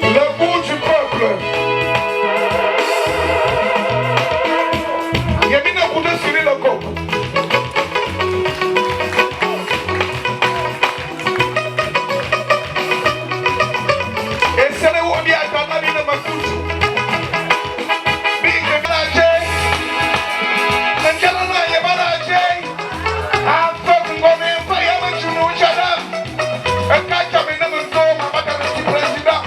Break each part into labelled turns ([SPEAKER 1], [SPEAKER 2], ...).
[SPEAKER 1] Le bout du peuple. Il y a mis un coup de Cyril le coq. Et c'est le où il y a la vie de ma couche. Big de Balagé. Le Jalana est Balagé. Un peu qu'on connaît pas, il y a un chounou Jadam. Un cas qui a mis un peu de président.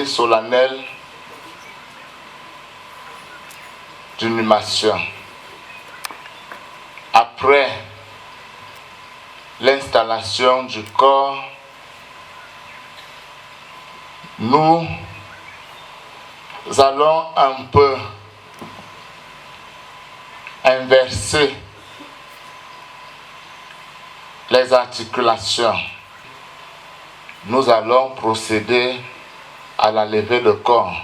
[SPEAKER 1] cérémonie solennelle d'inhumation. Après l'installation du corps, nous allons un peu inverser les articulations. Nous allons procéder à la levée de corps.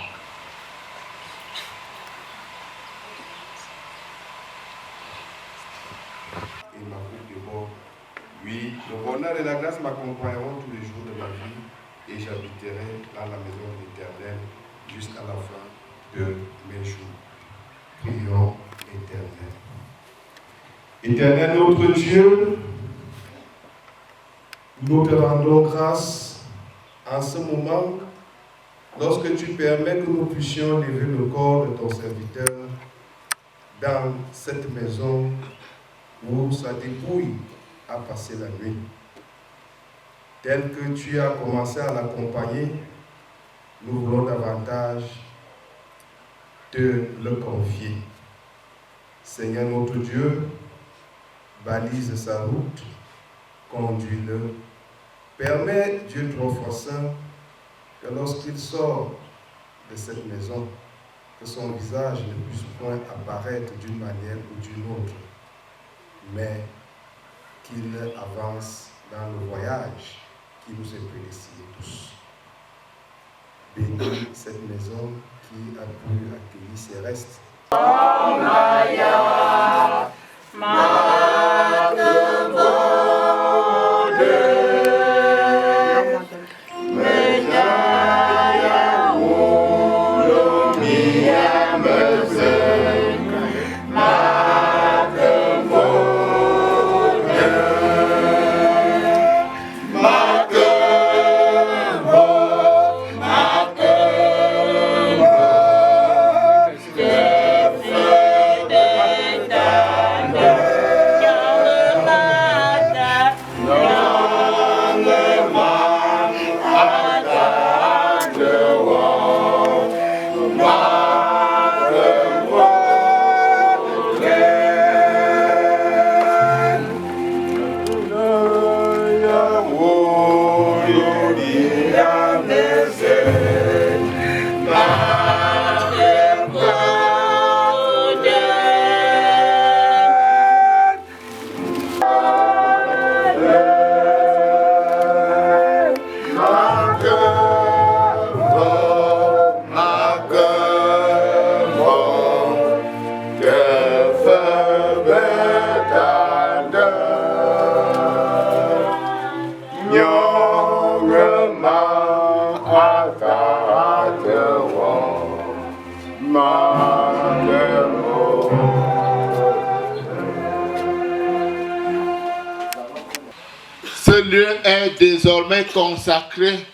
[SPEAKER 2] Oui, le bonheur et la grâce m'accompagneront tous les jours de ma vie et j'habiterai dans la maison de l'Éternel jusqu'à la fin de mes jours. Prions l'Éternel. Éternel notre Dieu, nous te rendons grâce en ce moment lorsque tu permets que nous puissions lever le corps de ton serviteur dans cette maison où sa dépouille a passé la nuit. Tel que tu as commencé à l'accompagner, nous voulons davantage te le confier. Seigneur notre Dieu, balise sa route, conduis-le. Permets, Dieu trois saint, que lorsqu'il sort de cette maison, que son visage ne puisse point apparaître d'une manière ou d'une autre, mais qu'il avance dans le voyage qui nous est prédestiné tous. Bénis cette maison qui a pu accueillir ses restes.
[SPEAKER 1] Ce lieu est désormais consacré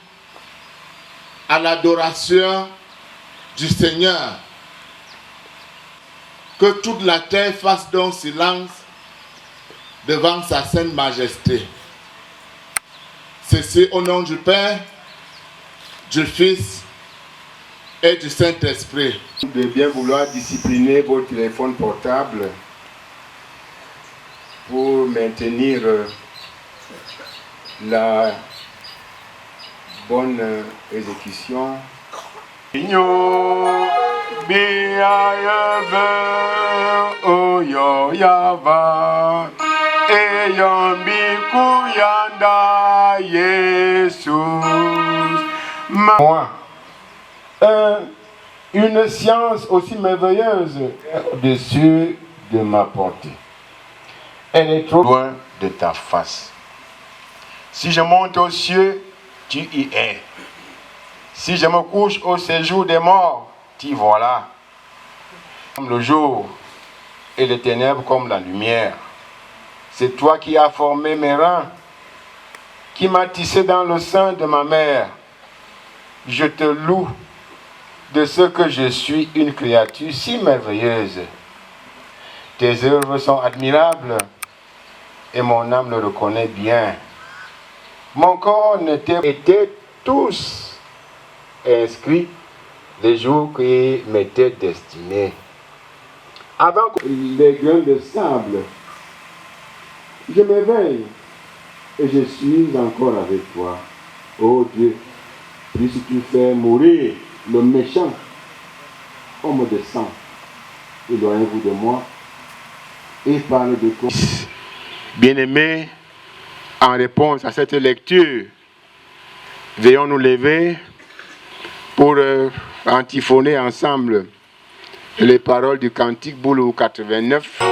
[SPEAKER 1] à l'adoration du Seigneur. Que toute la terre fasse donc silence devant sa sainte majesté. Ceci au nom du Père, du Fils et du Saint-Esprit.
[SPEAKER 3] De bien vouloir discipliner vos téléphones portables pour maintenir la bonne exécution. Moi, une science aussi merveilleuse au-dessus de ma portée. Elle est trop loin de ta face. Si je monte aux cieux, tu y es. Si je me couche au séjour des morts, t'y voilà. Comme le jour et les ténèbres comme la lumière. C'est toi qui as formé mes reins, qui m'as tissé dans le sein de ma mère. Je te loue de ce que je suis une créature si merveilleuse. Tes œuvres sont admirables et mon âme le reconnaît bien. Mon corps n'était tous inscrit les jours qui m'étaient destinés. Avant que les grains de sable, je m'éveille et je suis encore avec toi. Oh Dieu, puisses tu fais mourir le méchant, homme de sang, éloignez-vous de moi et parle de toi. Bien-aimés, en réponse à cette lecture, veillons nous lever pour antiphoner ensemble les paroles du cantique Boulou 89.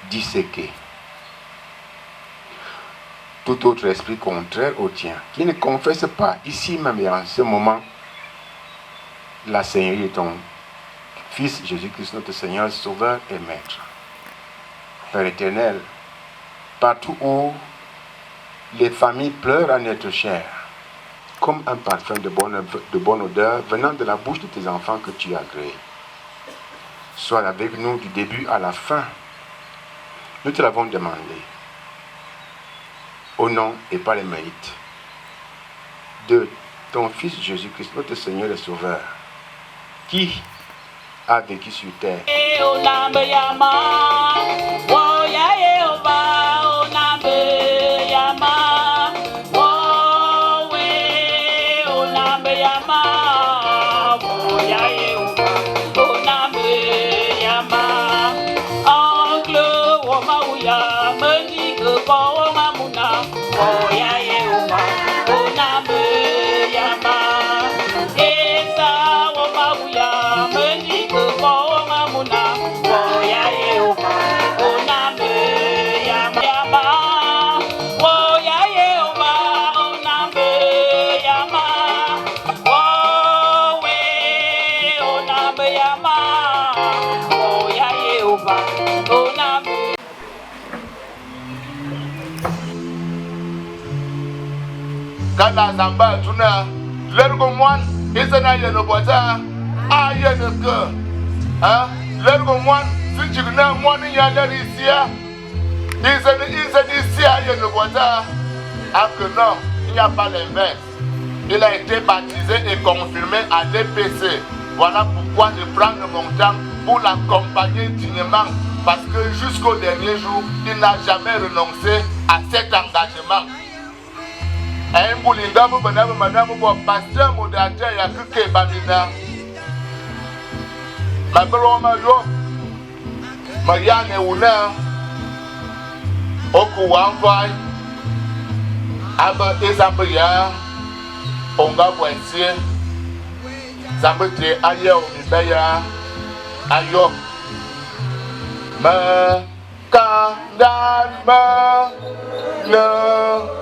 [SPEAKER 3] Disséquer tout autre esprit contraire au tien, qui ne confesse pas ici même et en ce moment la Seigneurie de ton Fils Jésus-Christ, notre Seigneur, Sauveur et Maître. Père éternel, partout où les familles pleurent en être chères, comme un parfum de bonne odeur venant de la bouche de tes enfants que tu as créés, sois avec nous du début à la fin. Nous te l'avons demandé, au nom et par les mérites de ton Fils Jésus-Christ, notre Seigneur et Sauveur, qui a vécu sur terre.
[SPEAKER 1] Kala zamba tuna lergo mwan isana yeno boza a yeno ke lergo mwan sinjigna mwan ya lerisia isani isia yeno boza que non, il n'y a pas l'inverse. Il a été baptisé et confirmé à l'EPC. Voilà pourquoi je prends mon temps pour l'accompagner dignement, parce que jusqu'au dernier jour, il n'a jamais renoncé à cet engagement. Un boulinga madame pasteur modérateur ya kuke bamina ma bro ma yo ma yane una oku wanfai aba ezambe ya onga bwensie zambe te aye o mibaya ayo ma kandan ma lo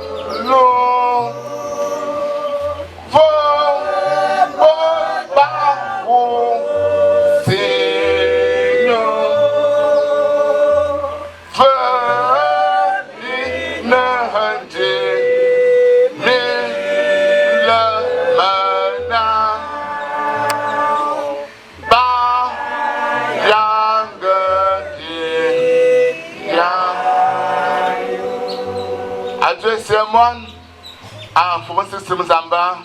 [SPEAKER 1] En fumant ce système zamba.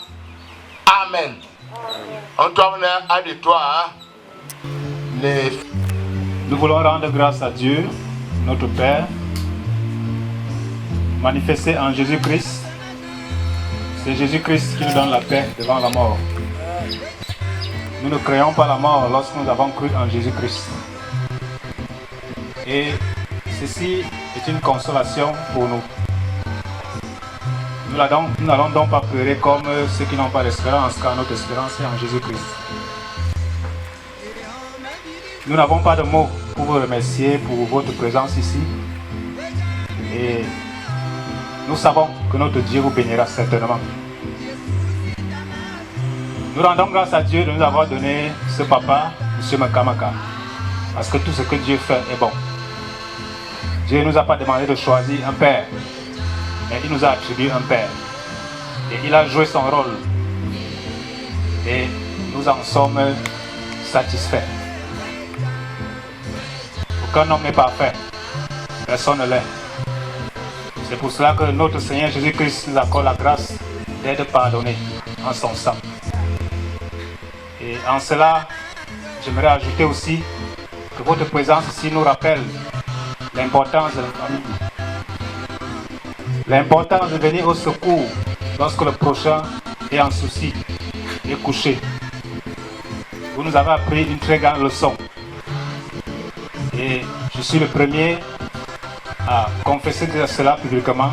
[SPEAKER 1] Amen. On doit venir à toi.
[SPEAKER 4] Nous voulons rendre grâce à Dieu, notre Père, manifesté en Jésus-Christ. C'est Jésus-Christ qui nous donne la paix devant la mort. Nous ne créons pas la mort lorsque nous avons cru en Jésus-Christ. Et ceci est une consolation pour nous. Nous n'allons donc pas pleurer comme ceux qui n'ont pas d'espérance, car notre espérance est en Jésus-Christ. Nous n'avons pas de mots pour vous remercier pour votre présence ici. Et nous savons que notre Dieu vous bénira certainement. Nous rendons grâce à Dieu de nous avoir donné ce papa, M. Makamaka. Parce que tout ce que Dieu fait est bon. Dieu ne nous a pas demandé de choisir un père, mais il nous a attribué un père. Et il a joué son rôle. Et nous en sommes satisfaits. Aucun homme n'est parfait. Personne ne l'est. C'est pour cela que notre Seigneur Jésus-Christ nous accorde la grâce d'être pardonné en son sang. Et en cela, j'aimerais ajouter aussi que votre présence ici nous rappelle l'importance de la famille. L'importance de venir au secours lorsque le prochain est en souci, est couché. Vous nous avez appris une très grande leçon. Et je suis le premier à confesser cela publiquement,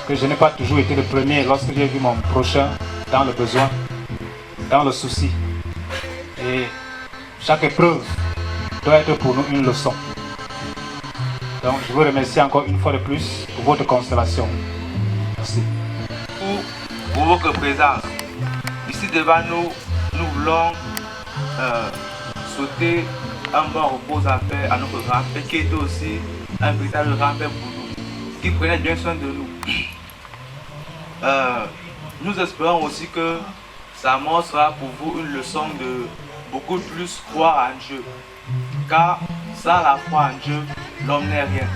[SPEAKER 4] que je n'ai pas toujours été le premier lorsque j'ai vu mon prochain dans le besoin, dans le souci. Et chaque épreuve doit être pour nous une leçon. Donc je vous remercie encore une fois de plus pour votre consolation. Merci.
[SPEAKER 5] Pour votre présence, ici devant nous, nous voulons souhaiter un bon repos à faire à notre grand-père qui était aussi un véritable grand-père pour nous, qui prenait bien soin de nous. Nous espérons aussi que sa mort sera pour vous une leçon de beaucoup plus croire en Dieu, car sans la foi en Dieu, l'homme n'est rien.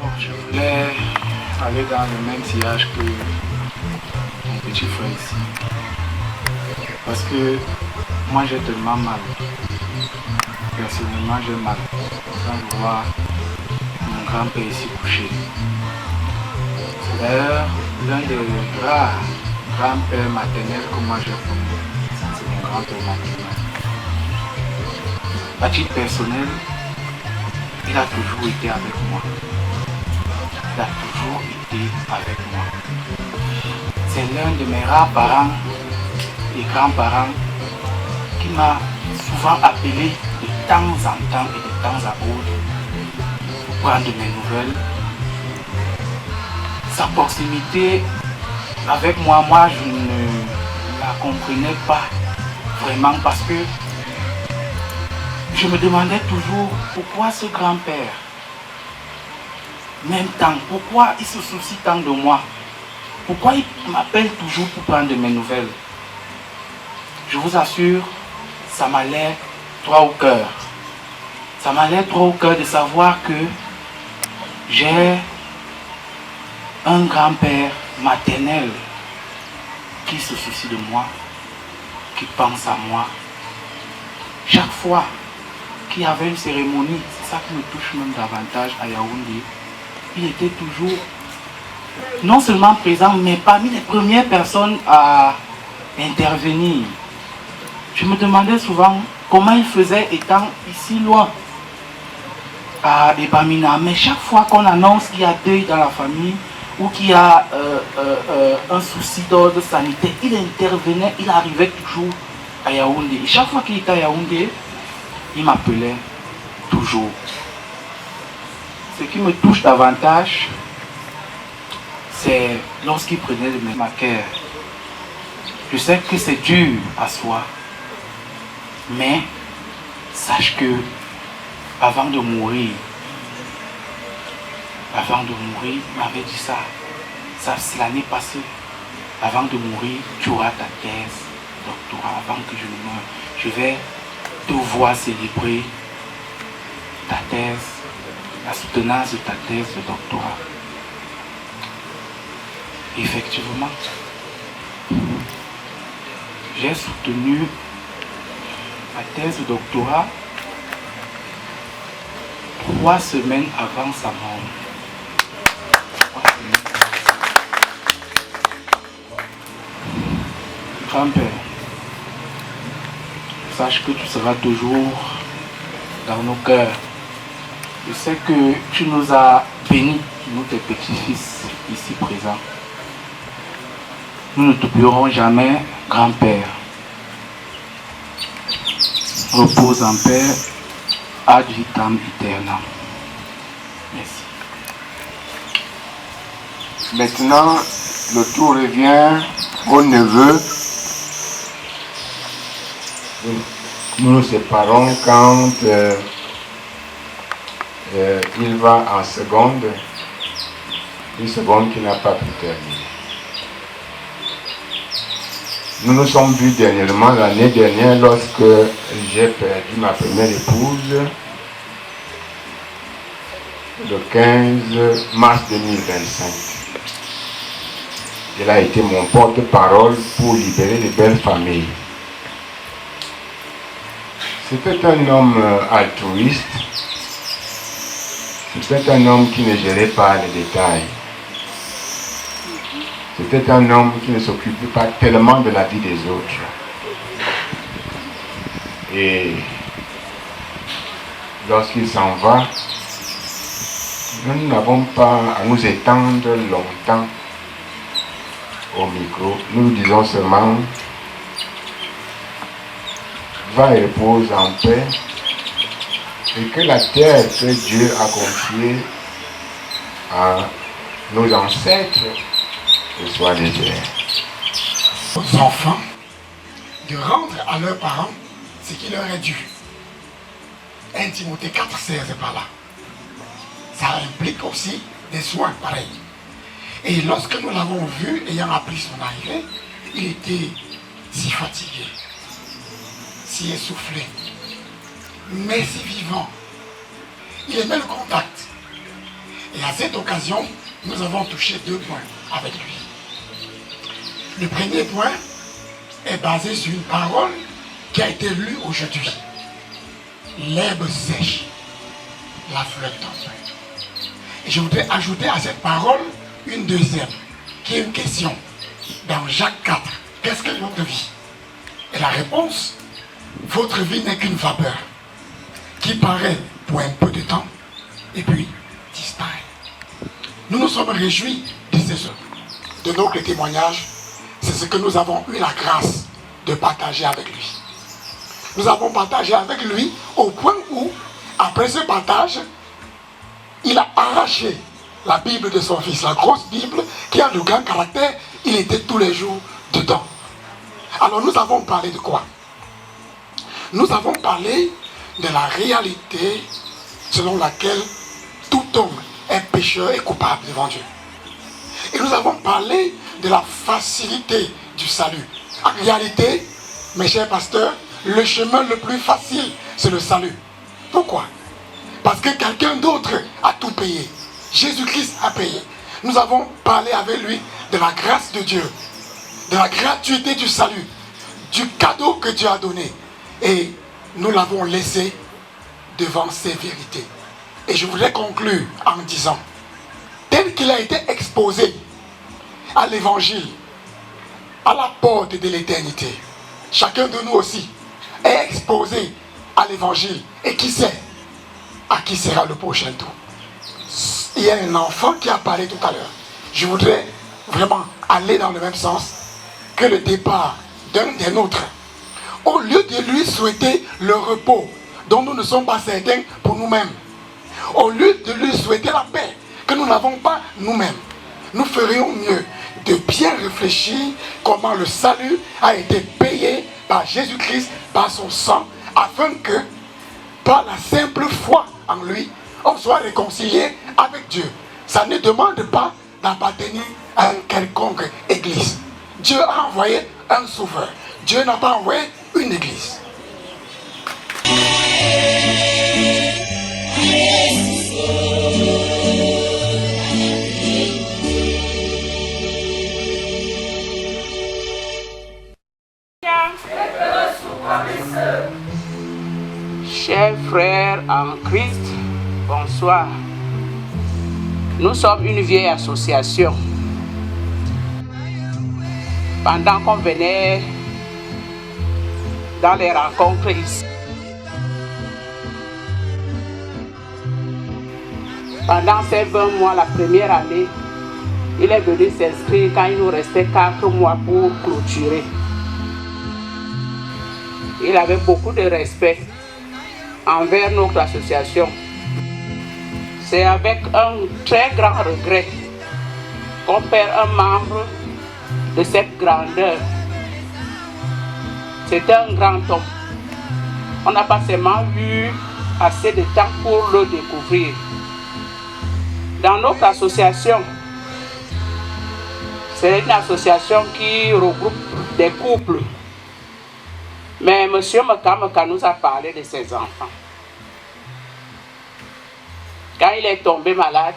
[SPEAKER 6] Bon, je voulais aller dans le même sillage que mon petit frère ici. Parce que moi j'ai tellement mal. Personnellement j'ai mal. Quand je vois mon grand-père ici couché. C'est d'ailleurs l'un des rares grands-pères maternels que moi j'ai connu. C'est mon grand-père maternel. À titre personnel, il a toujours été avec moi. Il a toujours été avec moi. C'est l'un de mes rares parents et grands-parents qui m'a souvent appelé de temps en temps et de temps à autre pour prendre mes nouvelles. Sa proximité avec moi, je ne la comprenais pas vraiment parce que je me demandais toujours pourquoi ce grand-père m'aime tant, pourquoi il se soucie tant de moi, pourquoi il m'appelle toujours pour prendre mes nouvelles. Je vous assure, ça m'allait droit au cœur. Ça m'allait droit au cœur de savoir que j'ai un grand-père maternel qui se soucie de moi, qui pense à moi. Chaque fois qu'il y avait une cérémonie, c'est ça qui me touche même davantage à Yaoundé, il était toujours non seulement présent, mais parmi les premières personnes à intervenir. Je me demandais souvent comment il faisait étant ici loin, à Ebamina. Mais chaque fois qu'on annonce qu'il y a deuil dans la famille ou qu'il y a un souci d'ordre sanitaire, il intervenait, il arrivait toujours à Yaoundé. Et chaque fois qu'il était à Yaoundé, il m'appelait toujours. Ce qui me touche davantage, c'est lorsqu'il prenait de ma cœur. Je sais que c'est dur à soi, mais sache que avant de mourir, il m'avait dit ça c'est l'année passée. Avant de mourir, tu auras ta thèse, doctorat, avant que je ne meure. Je vais te vois célébrer ta thèse, la soutenance de ta thèse de doctorat. Effectivement, j'ai soutenu ma thèse de doctorat 3 semaines avant sa mort. 3 semaines. Grand-père, sache que tu seras toujours dans nos cœurs. Je sais que tu nous as bénis, nous tes petits-fils ici présents. Nous ne t'oublierons jamais, grand-père. Repose en paix, ad vitam aeternam. Merci.
[SPEAKER 3] Maintenant, le tour revient au neveu. Nous nous séparons quand il va en seconde, une seconde qu'il n'a pas pu terminer. Nous nous sommes vus dernièrement l'année dernière lorsque j'ai perdu ma première épouse le 15 mars 2025. Il a été mon porte-parole pour libérer les belles familles. C'était un homme altruiste. C'était un homme qui ne gérait pas les détails. C'était un homme qui ne s'occupait pas tellement de la vie des autres. Et lorsqu'il s'en va, nous n'avons pas à nous étendre longtemps au micro. Nous disons seulement, va et repose en paix, et que la terre que Dieu a confiée à nos ancêtres soit légère.
[SPEAKER 7] Aux enfants de rendre à leurs parents ce qui leur est dû. 1 Timothée 4,16 par là. Ça implique aussi des soins pareils. Et lorsque nous l'avons vu, ayant appris son arrivée, il était si fatigué, si essoufflé, mais si vivant. Il aimait le contact. Et à cette occasion, nous avons touché 2 points avec lui. Le premier point est basé sur une parole qui a été lue aujourd'hui. L'herbe sèche, la fleur tombe. Et je voudrais ajouter à cette parole une deuxième, qui est une question. Dans Jacques 4, qu'est-ce que votre vie? Et la réponse, votre vie n'est qu'une vapeur qui paraît pour un peu de temps et puis disparaît. Nous nous sommes réjouis de nos témoignages. C'est ce que nous avons eu la grâce de partager avec lui. Nous avons partagé avec lui au point où, après ce partage, il a arraché la Bible de son fils, la grosse Bible qui a de grand caractère. Il était tous les jours dedans. Alors nous avons parlé de quoi? Nous avons parlé de la réalité selon laquelle tout homme est pécheur et coupable devant Dieu. Et nous avons parlé de la facilité du salut. En réalité, mes chers pasteurs, le chemin le plus facile, c'est le salut. Pourquoi? Parce que quelqu'un d'autre a tout payé. Jésus-Christ a payé. Nous avons parlé avec lui de la grâce de Dieu, de la gratuité du salut, du cadeau que Dieu a donné. Et nous l'avons laissé devant ces vérités. Et je voudrais conclure en disant, tel qu'il a été exposé à l'évangile, à la porte de l'éternité, chacun de nous aussi est exposé à l'évangile. Et qui sait à qui sera le prochain tour? Il y a un enfant qui a parlé tout à l'heure. Je voudrais vraiment aller dans le même sens que le départ d'un des nôtres. Au lieu de lui souhaiter le repos dont nous ne sommes pas certains pour nous-mêmes, au lieu de lui souhaiter la paix que nous n'avons pas nous-mêmes, nous ferions mieux de bien réfléchir comment le salut a été payé par Jésus-Christ, par son sang, afin que, par la simple foi en lui, on soit réconcilié avec Dieu. Ça ne demande pas d'appartenir à une quelconque église. Dieu a envoyé un sauveur. Dieu n'a pas envoyé une église.
[SPEAKER 6] Chers frères en Christ, bonsoir. Nous sommes une vieille association. Pendant qu'on venait dans les rencontres ici, pendant ces 20 mois, la première année, il est venu s'inscrire quand il nous restait 4 mois pour clôturer. Il avait beaucoup de respect envers notre association. C'est avec un très grand regret qu'on perd un membre de cette grandeur. C'était un grand homme. On n'a pas seulement eu assez de temps pour le découvrir. Dans notre association, c'est une association qui regroupe des couples. Mais M. Mekameka nous a parlé de ses enfants. Quand il est tombé malade,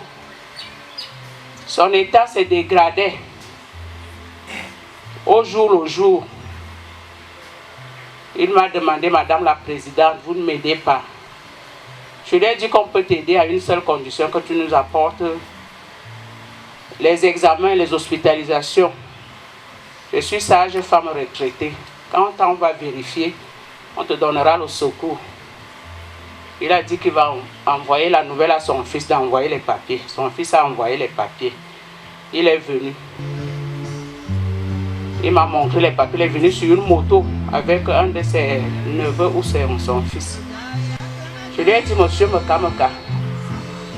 [SPEAKER 6] son état se dégradait au jour le jour. Il m'a demandé, Madame la Présidente, vous ne m'aidez pas. Je lui ai dit qu'on peut t'aider à une seule condition, que tu nous apportes les examens et les hospitalisations. Je suis sage femme retraitée. Quand on va vérifier, on te donnera le secours. Il a dit qu'il va envoyer la nouvelle à son fils d'envoyer les papiers. Son fils a envoyé les papiers. Il est venu. Il m'a montré les papiers. Il est venu sur une moto avec un de ses neveux ou son fils. Je lui ai dit, Monsieur Mekameka,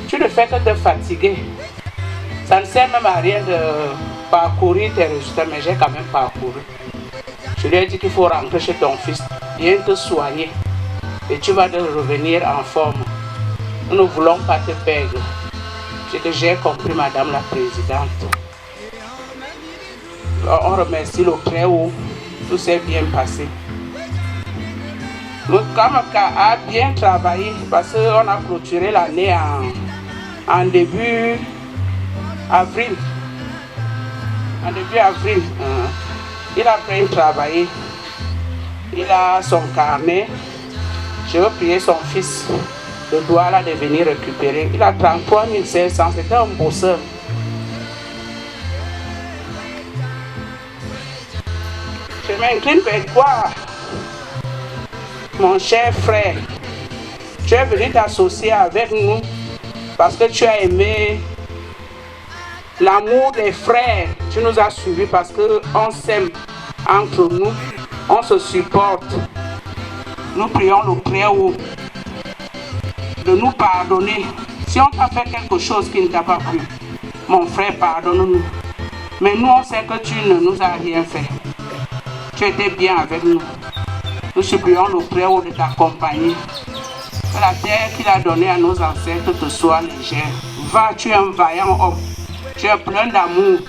[SPEAKER 6] tu ne fais que te fatiguer. Ça ne sert même à rien de parcourir tes résultats, mais j'ai quand même parcouru. Je lui ai dit qu'il faut rentrer chez ton fils, bien te soigner. Et tu vas revenir en forme. Nous ne voulons pas te perdre. C'est que j'ai compris, Madame la Présidente. On remercie le Très-Haut. Tout s'est bien passé. Mekameka a bien travaillé parce qu'on a clôturé l'année en début avril. En début avril. Il a bien travaillé. Il a son carnet. Je veux prier son fils de Douala de venir récupérer. Il a 33 500. C'était un bosseur. Je m'incline vers toi, mon cher frère. Tu es venu t'associer avec nous parce que tu as aimé l'amour des frères. Tu nous as suivis parce qu'on s'aime entre nous, on se supporte. Nous prions le Très-Haut de nous pardonner. Si on t'a fait quelque chose qui ne t'a pas plu, mon frère, pardonne-nous. Mais nous, on sait que tu ne nous as rien fait. Tu étais bien avec nous. Nous supplions le Très-Haut de t'accompagner. Que la terre qu'il a donnée à nos ancêtres te soit légère. Va, tu es un vaillant homme. Tu es plein d'amour.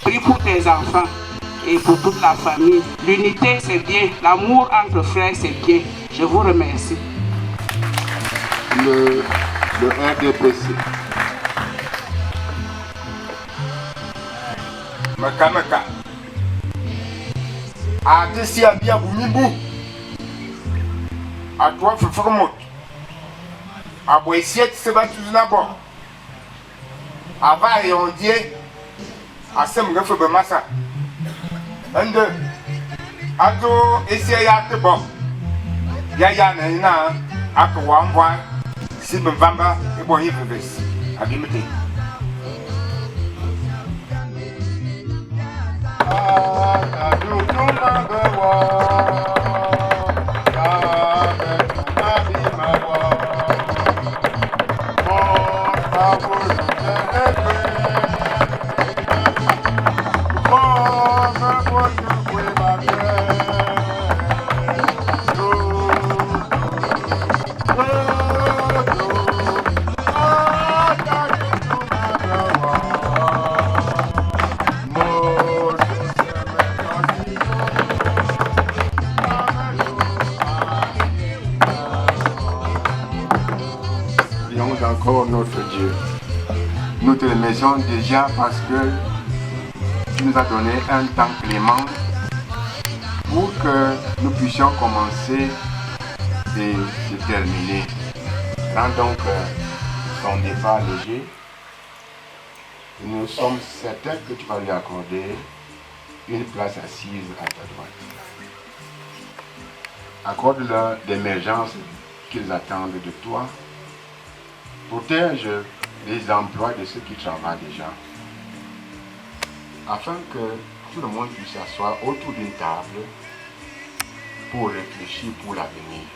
[SPEAKER 6] Prie pour tes enfants et pour toute la famille. L'unité, c'est bien. L'amour entre frères, c'est bien. Je vous remercie.
[SPEAKER 3] Le RDPC.
[SPEAKER 8] Mekameka. Adesi abia bumibu. Atwa fufurumut. Aboisiet sebatuzina bo. Ava yondie. Asem refebe masa. Ende. Ado esia ya tebo. Ya na ina akwa mbwa. Si bevamba ebo hiveves. Abimete.
[SPEAKER 3] Nous te remercions déjà parce que tu nous as donné un temps clément pour que nous puissions commencer et se terminer. Rends donc son départ léger. Nous sommes certains que tu vas lui accorder une place assise à ta droite. Accorde-leur l'émergence qu'ils attendent de toi. Protège les emplois de ceux qui travaillent déjà, afin que tout le monde puisse s'asseoir autour d'une table pour réfléchir pour l'avenir.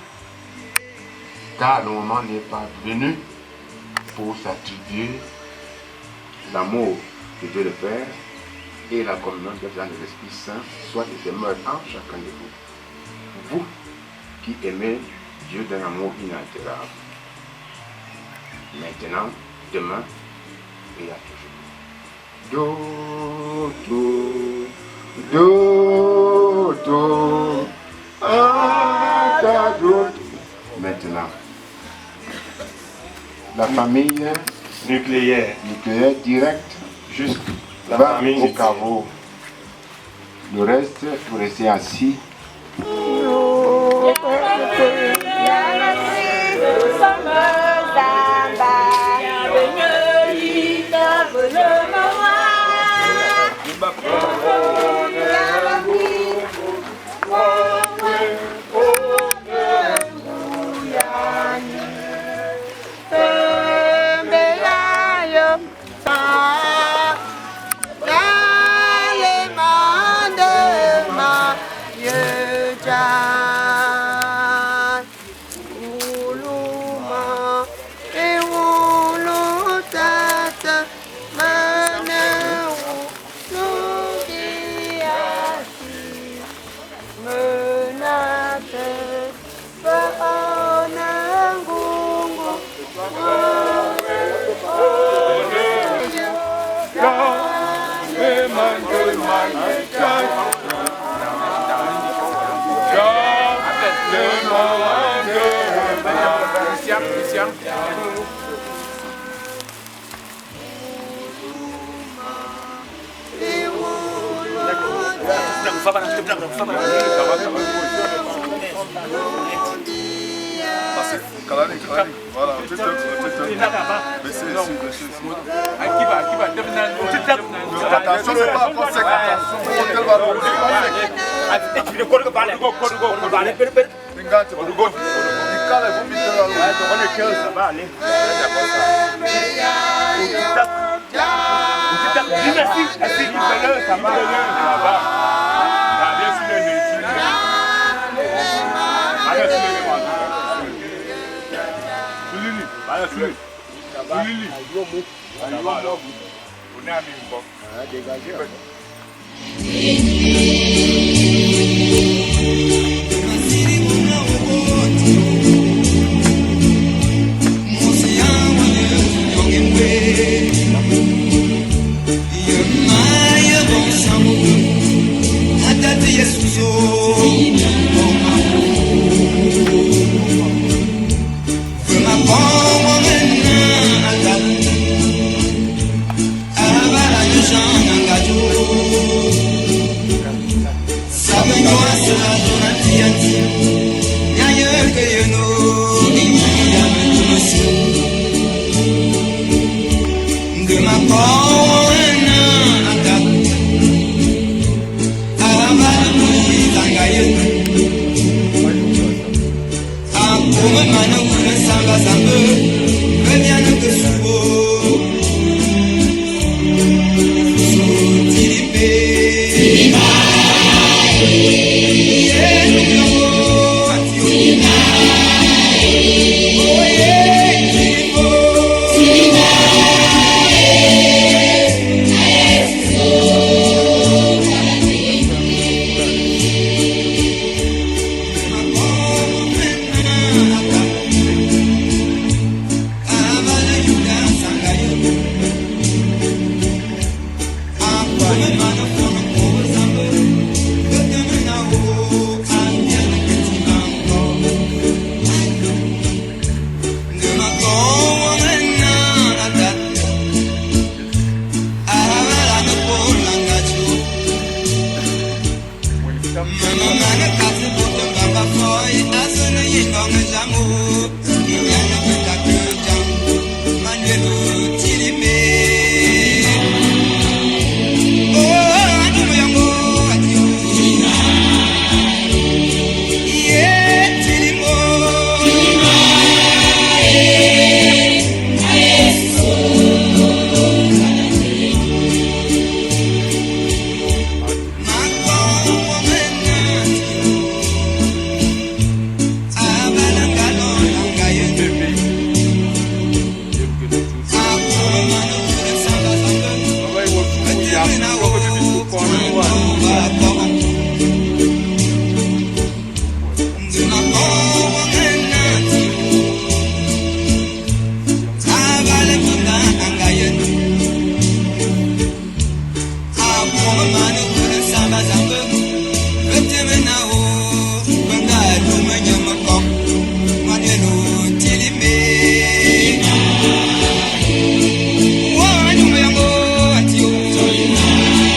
[SPEAKER 3] Car le moment n'est pas venu pour s'attribuer l'amour de Dieu le Père et la communion de l'Esprit Saint soit et demeure en chacun de vous. Vous qui aimez Dieu d'un amour inaltérable. Maintenant, demain et à toujours. Maintenant, la famille nucléaire directe jusqu'à la famille au caveau. Le reste, vous restez assis.
[SPEAKER 9] Thank you.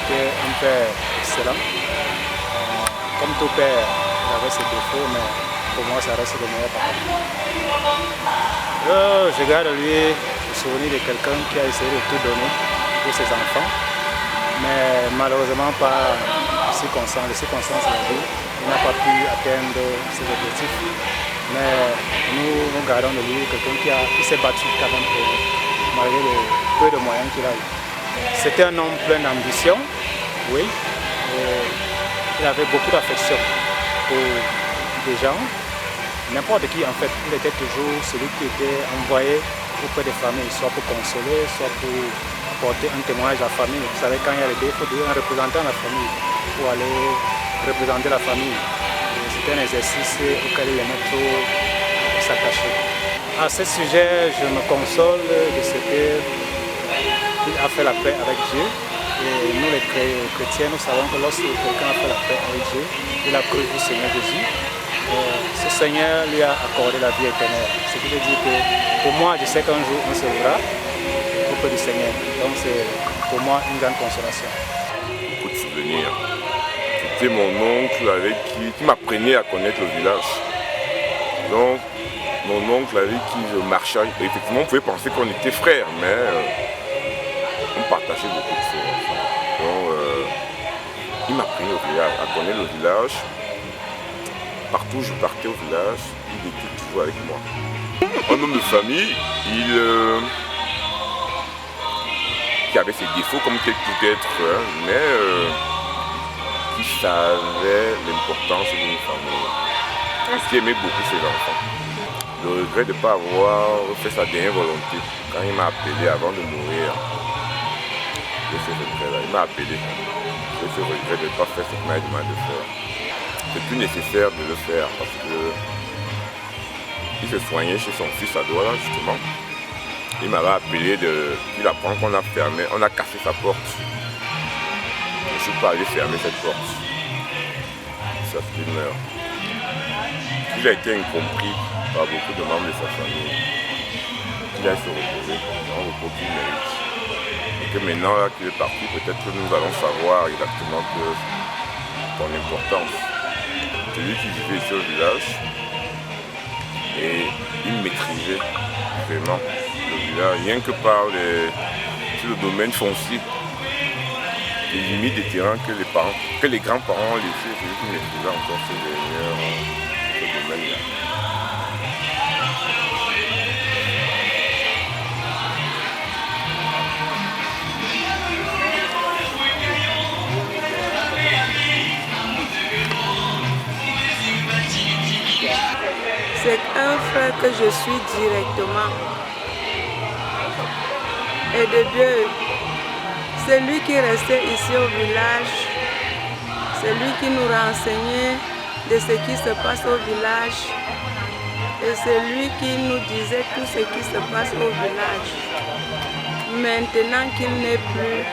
[SPEAKER 4] était un père excellent. Comme tout père, il avait ses défauts, mais pour moi, ça reste le meilleur papa. Je garde lui le souvenir de quelqu'un qui a essayé de tout donner pour ses enfants, mais malheureusement pas les circonstances de la vie. Il n'a pas pu atteindre ses objectifs. Mais nous gardons de lui quelqu'un qui s'est battu quand même malgré le peu de moyens qu'il a eu. C'était un homme plein d'ambition, oui. Il avait beaucoup d'affection pour des gens, n'importe qui en fait. Il était toujours celui qui était envoyé auprès des familles, soit pour consoler, soit pour apporter un témoignage à la famille. Vous savez, quand il y a le défaut, il faut un représentant de la famille pour aller représenter la famille. C'était un exercice auquel il aimait trop s'attacher. À ce sujet, je me console de ce qu'il a fait la paix avec Dieu. Et nous les chrétiens, nous savons que lorsque quelqu'un a fait la paix avec Dieu, il a cru au Seigneur Jésus. Ce Seigneur lui a accordé la vie éternelle. Ce qui veut dire que pour moi, je sais qu'un jour on se verra auprès du Seigneur. Donc c'est pour moi une grande consolation.
[SPEAKER 9] Beaucoup de souvenirs. C'était mon oncle avec qui m'apprenait à connaître le village. Donc mon oncle avec qui je marchais, effectivement on pouvait penser qu'on était frères, mais on partageait beaucoup de choses. Donc il m'apprenait au village, à connaître le village. Partout où je partais au village, il était toujours avec moi. Un homme de famille, qui avait ses défauts comme tel tout être, mais qui savait l'importance d'une famille, qui aimait beaucoup ses enfants. Le regret de ne pas avoir fait sa dernière volonté quand il m'a appelé avant de mourir. Il m'a appelé. J'ai ce regret de ne pas faire ce qu'il m'a demandé de faire. C'est plus nécessaire de le faire parce qu'il se soignait chez son fils à Douala justement. Il m'avait appelé qu'il apprend qu'on a fermé, on a cassé sa porte. Je ne suis pas allé fermer cette porte. Ça ce qu'il meurt. Il a été incompris par beaucoup de membres de sa famille. Il a se reposer dans le repos qu'il mérite. Et que maintenant là qu'il est parti, peut-être que nous allons savoir exactement son importance. Celui qui vivait ici au village et il maîtrisait vraiment le village, rien que par sur le domaine foncier, les limites des terrains que les grands-parents ont laissés, celui qui maîtrisait encore ce domaine-là.
[SPEAKER 10] C'est un frère que je suis directement. Et de Dieu, c'est lui qui restait ici au village. C'est lui qui nous renseignait de ce qui se passe au village. Et c'est lui qui nous disait tout ce qui se passe au village. Maintenant qu'il n'est plus,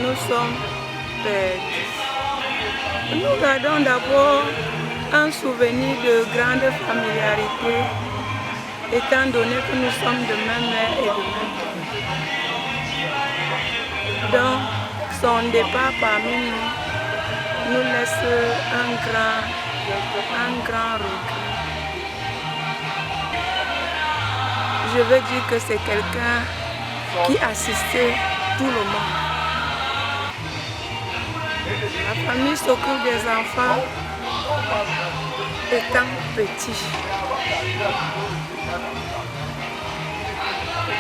[SPEAKER 10] nous sommes perdus. Nous gardons d'abord un souvenir de grande familiarité, étant donné que nous sommes de même mère et de même père. Donc, son départ parmi nous laisse un grand regret. Je veux dire que c'est quelqu'un qui assistait tout le monde. La famille s'occupe des enfants étant petits.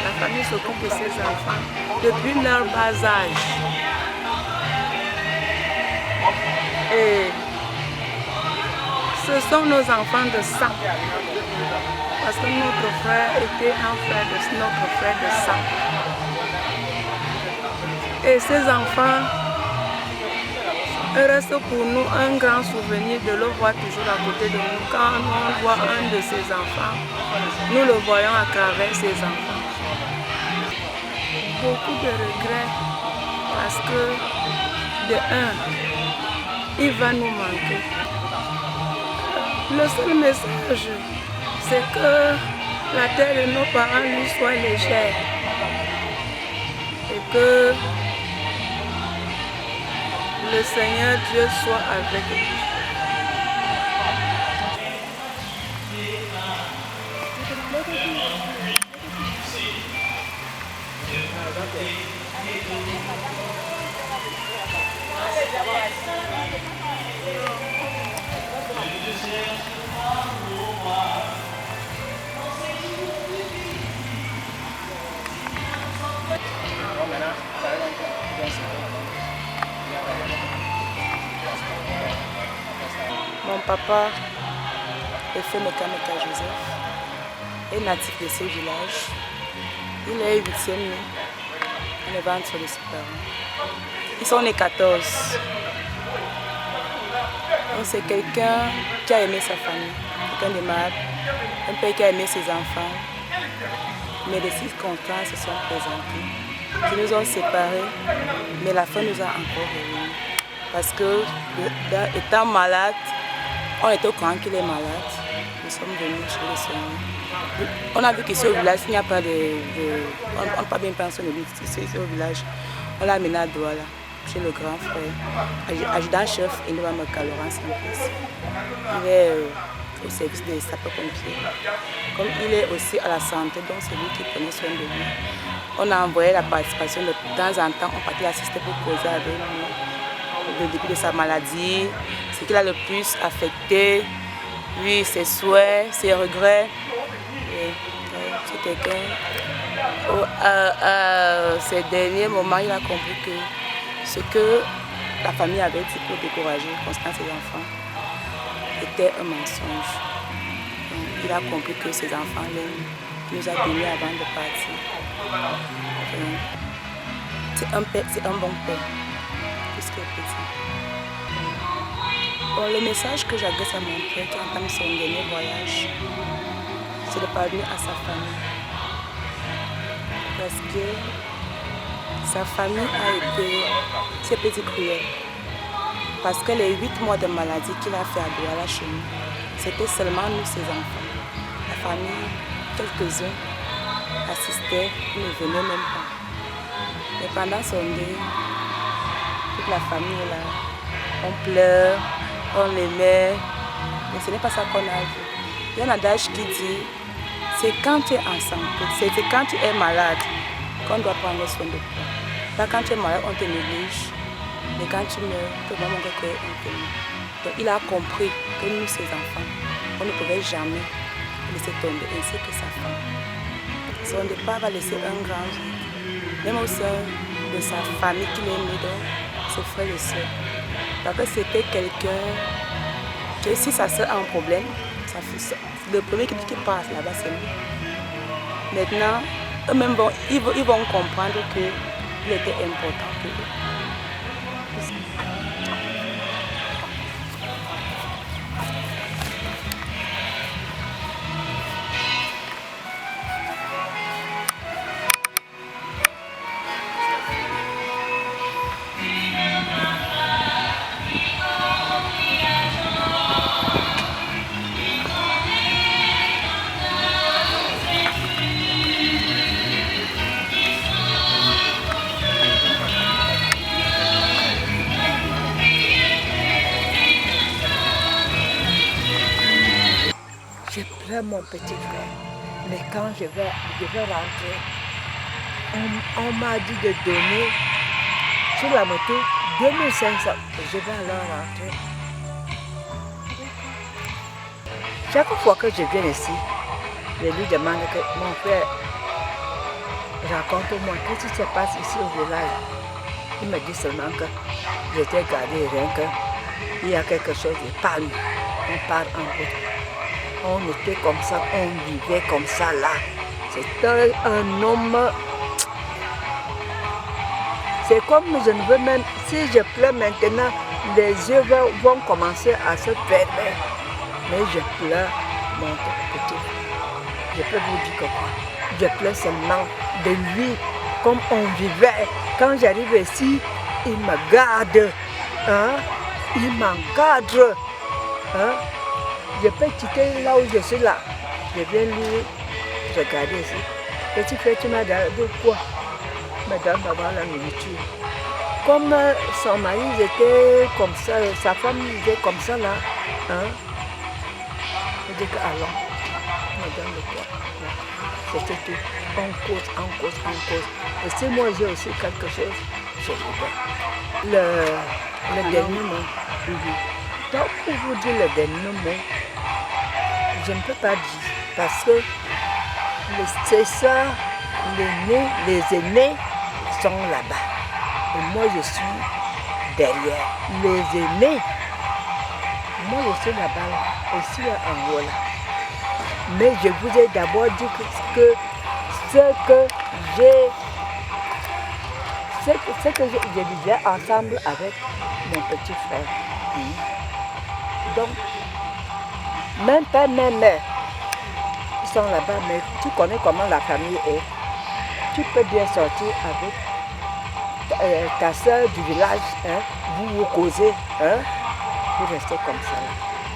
[SPEAKER 10] La famille s'occupe de ses enfants depuis leur bas âge. Et ce sont nos enfants de sang. Parce que notre frère était un frère de notre frère de sang. Et ces enfants reste pour nous un grand souvenir de le voir toujours à côté de nous. Quand on voit un de ses enfants, nous le voyons à travers ses enfants. Beaucoup de regrets parce que, de un, il va nous manquer. Le seul message, c'est que la terre de nos parents lui soit légère et que le Seigneur Dieu soit avec vous. Mon papa est fait Mekameka Joseph, est natif de ce village. Il est 8e né. On est 20 sur les parents. Ils sont nés 14. C'est quelqu'un qui a aimé sa famille, quelqu'un d'aimable, un père qui a aimé ses enfants. Mais les circonstances se sont présentées, qui nous ont séparés, mais la fin nous a encore réunis. Parce que, étant malade, on était au courant qu'il est malade. Nous sommes venus chez le Seigneur. On a vu qu'ici au village, il n'y a pas on n'a pas bien pensé de lui ici au village. On l'a amené à Douala, chez le grand frère, adjudant-chef Inouba Laurent Saint-Fils. Il est au service des sapeurs-pompiers. Comme il est aussi à la santé, donc c'est lui qui prenait soin de lui. On a envoyé la participation de temps en temps, on partait l'assister pour causer avec lui. Le début de sa maladie, ce qui l'a le plus affecté, lui, ses souhaits, ses regrets. C'est quelqu'un, ces derniers moments, il a compris que ce que la famille avait dit pour décourager Constant ses enfants était un mensonge. Donc, il a compris que ses enfants nous a bénis avant de partir. C'est un bon père. Bon, le message que j'adresse à mon père qui entame son dernier voyage, c'est de parvenir à sa famille. Parce que sa famille a été ses petits cruels. Parce que les 8 mois de maladie qu'il a fait à Douala chez nous, c'était seulement nous, ses enfants. La famille, quelques-uns assistaient, ils ne venaient même pas. Mais pendant son deuil, toute la famille est là. On pleure, on l'aimait, mais ce n'est pas ça qu'on a vu. Il y a un adage qui dit, c'est quand tu es en santé, c'est quand tu es malade qu'on doit prendre soin de toi. Pas quand tu es malade, on te néglige, mais quand tu meurs, tu vas montrer qu'on te met. Donc il a compris que nous, ses enfants, on ne pouvait jamais laisser tomber, ainsi que sa femme. Son départ va laisser un grand vide, même au sein de sa famille qu'il est né, donc ses frères et sœurs. Parce que c'était quelqu'un que si sa soeur a un problème, le premier qui passe là-bas, c'est lui. Maintenant, eux-mêmes ils vont comprendre qu'il était important pour eux.
[SPEAKER 11] Mon petit frère, mais quand je vais rentrer, on m'a dit de donner sur la moto 2500. Je vais alors rentrer. Chaque fois que je viens ici, je lui demande que mon frère raconte-moi qu'est-ce qui se passe ici au village. Il me dit seulement que j'étais gardé rien qu'il y a quelque chose de panne. On parle en route. On était comme ça, on vivait comme ça là. C'était un homme. C'est comme je ne veux même. Si je pleure maintenant, les yeux vont commencer à se fermer. Mais je pleure mon petit. Je peux vous dire que quoi. Je pleure seulement de lui, comme on vivait. Quand j'arrive ici, il me garde. Hein? Il m'encadre. Hein? Je peux quitter là où je suis là. Je viens lui regarder ici. Petit frère, tu m'as donné quoi? Madame va voir la nourriture. comme son mari était comme ça, sa femme était comme ça là, hein, il dit que allons, on me donne le quoi. C'était tout. On cause. Et si moi j'ai aussi quelque chose, je vous donne. Le dernier mot. Donc pour vous dire le dernier mot, je ne peux pas dire parce que c'est ça, les aînés sont là-bas. Et moi je suis derrière. Les aînés, moi je suis là-bas, aussi en haut là. Mais je vous ai d'abord dit que ce que je vivais ensemble avec mon petit frère. Donc, même père, même mère, ils sont là-bas, mais tu connais comment la famille est. Tu peux bien sortir avec ta soeur du village, hein, vous causez, hein, vous restez comme ça.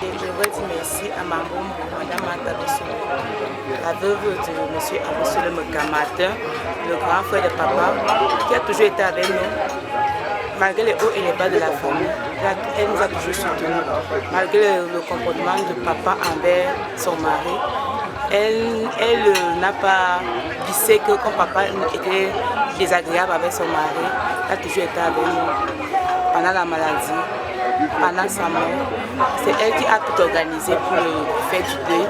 [SPEAKER 12] Je veux dire merci à ma bombe, Madame Matabiso, la veuve de M. Abisso le Mekamatin, le grand frère de papa, qui a toujours été avec nous, malgré les hauts et les bas de la famille. Elle nous a toujours soutenus, malgré le comportement de papa envers son mari. Elle n'a pas vissé que quand papa était désagréable avec son mari, elle a toujours été avec nous pendant la maladie. Pendant sa mort, c'est elle qui a tout organisé pour le fait du deuil,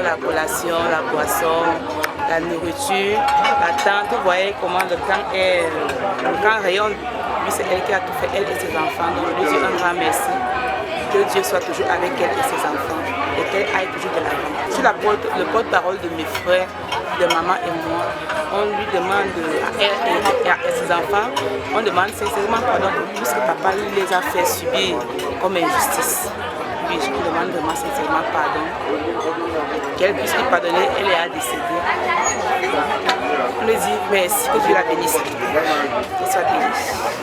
[SPEAKER 12] la collation, la boisson, la nourriture, la tente. Vous voyez comment le camp rayonne. Lui, c'est elle qui a tout fait, elle et ses enfants. Donc, je lui dis un grand merci. Que Dieu soit toujours avec elle et ses enfants et qu'elle aille toujours de l'avant. Je suis le porte-parole de mes frères, de maman et moi. On lui demande à elle et à ses enfants, on demande sincèrement pardon pour tout ce que papa les a fait subir comme injustice. Oui, je lui demande vraiment sincèrement pardon. Qu'elle puisse lui pardonner, elle est à décéder. On lui dit merci, que Dieu la bénisse. Qu'elle soit bénie.